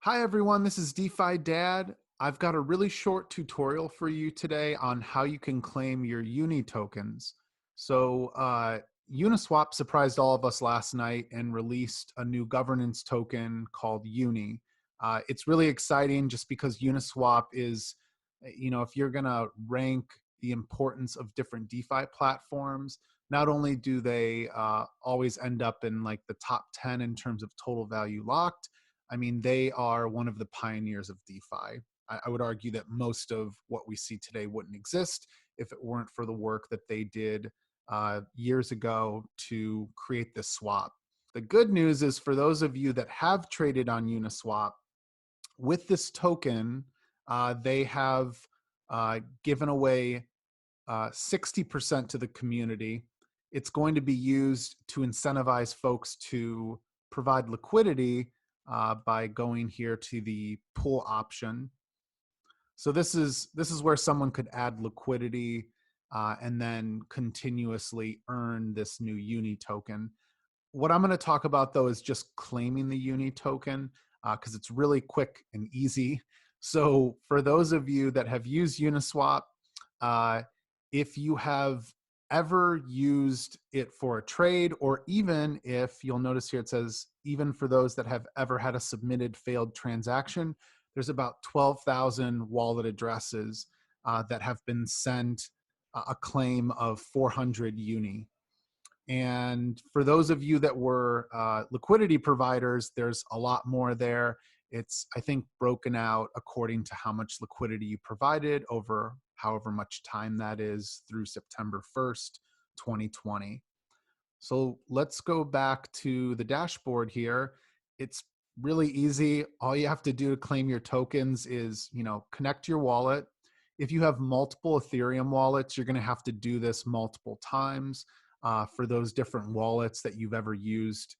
Hi everyone, this is DeFi Dad. I've got a really short tutorial for you today on how you can claim your UNI tokens. Uniswap surprised all of us last night and released a new governance token called UNI. It's really exciting just because Uniswap is, if you're gonna rank the importance of different DeFi platforms, not only do they always end up in like the top 10 in terms of total value locked, I mean, they are one of the pioneers of DeFi. I would argue that most of what we see today wouldn't exist if it weren't for the work that they did years ago to create this swap. The good news is for those of you that have traded on Uniswap, with this token, they have given away 60% to the community. It's going to be used to incentivize folks to provide liquidity by going here to the pool option. So this is where someone could add liquidity and then continuously earn this new UNI token. What I'm going to talk about though is just claiming the UNI token because it's really quick and easy. So for those of you that have used Uniswap, if you have ever used it for a trade, or even if you'll notice here it says, even for those that have ever had a submitted failed transaction, there's about 12,000 wallet addresses that have been sent a claim of 400 UNI. And for those of you that were liquidity providers, there's a lot more there. It's, I think, broken out according to how much liquidity you provided over however much time that is through September 1st, 2020. So let's go back to the dashboard here. It's really easy. All you have to do to claim your tokens is, connect your wallet. If you have multiple Ethereum wallets, you're going to have to do this multiple times for those different wallets that you've ever used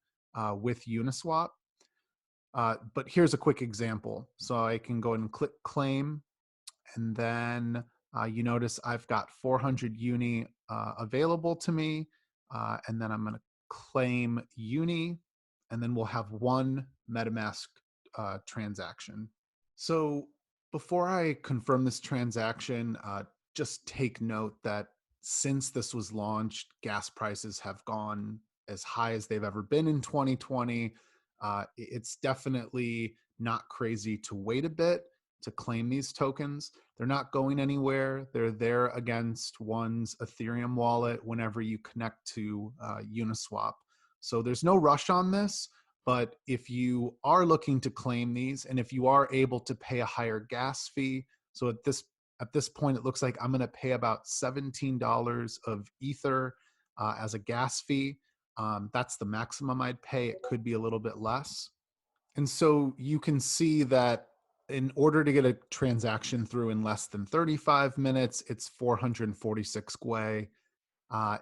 with Uniswap. But here's a quick example. So I can go ahead and click claim, and then you notice I've got 400 UNI available to me, and then I'm going to claim UNI, and then we'll have one MetaMask transaction. So before I confirm this transaction, just take note that since this was launched, gas prices have gone as high as they've ever been in 2020. It's definitely not crazy to wait a bit to claim these tokens. They're not going anywhere. They're there against one's Ethereum wallet whenever you connect to Uniswap. So there's no rush on this, but if you are looking to claim these, and if you are able to pay a higher gas fee, so at this point, it looks like I'm going to pay about $17 of Ether as a gas fee. That's the maximum I'd pay. It could be a little bit less. And so you can see that in order to get a transaction through in less than 35 minutes, it's 446 GUI.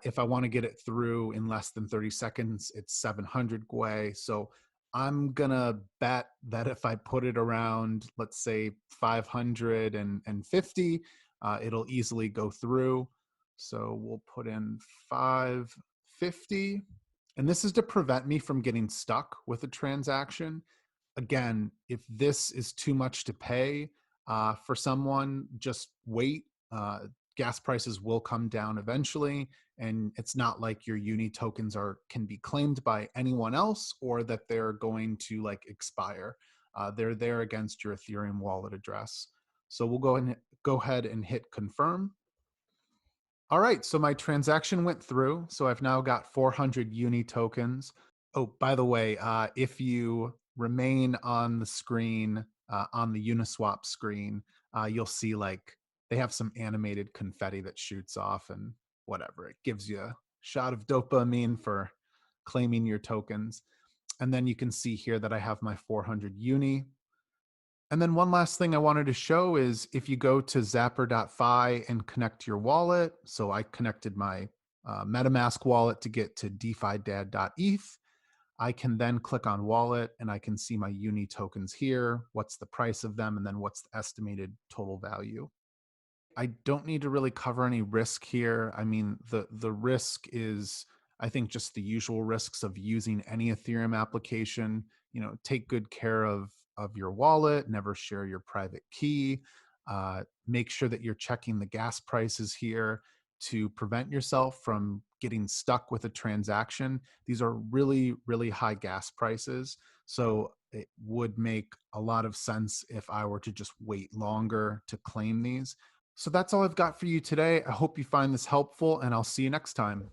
If I want to get it through in less than 30 seconds, it's 700 GUI. So I'm going to bet that if I put it around, let's say 550, it'll easily go through. So we'll put in 550. And this is to prevent me from getting stuck with a transaction. Again, if this is too much to pay for someone, just wait. Gas prices will come down eventually, and it's not like your UNI tokens can be claimed by anyone else or that they're going to like expire. They're there against your Ethereum wallet address. So we'll go ahead and hit confirm. All right, so my transaction went through. So I've now got 400 UNI tokens. Oh, by the way, if you remain on the screen, on the Uniswap screen, you'll see like they have some animated confetti that shoots off and whatever. It gives you a shot of dopamine for claiming your tokens. And then you can see here that I have my 400 UNI. And then one last thing I wanted to show is if you go to zapper.fi and connect your wallet. So I connected my MetaMask wallet to get to defidad.eth. I can then click on wallet and I can see my UNI tokens here, what's the price of them, and then what's the estimated total value. I don't need to really cover any risk here. I mean, the risk is, I think, just the usual risks of using any Ethereum application. Take good care of of your wallet, never share your private key. Make sure that you're checking the gas prices here to prevent yourself from getting stuck with a transaction. These are really, really high gas prices. So it would make a lot of sense if I were to just wait longer to claim these. So that's all I've got for you today. I hope you find this helpful, and I'll see you next time.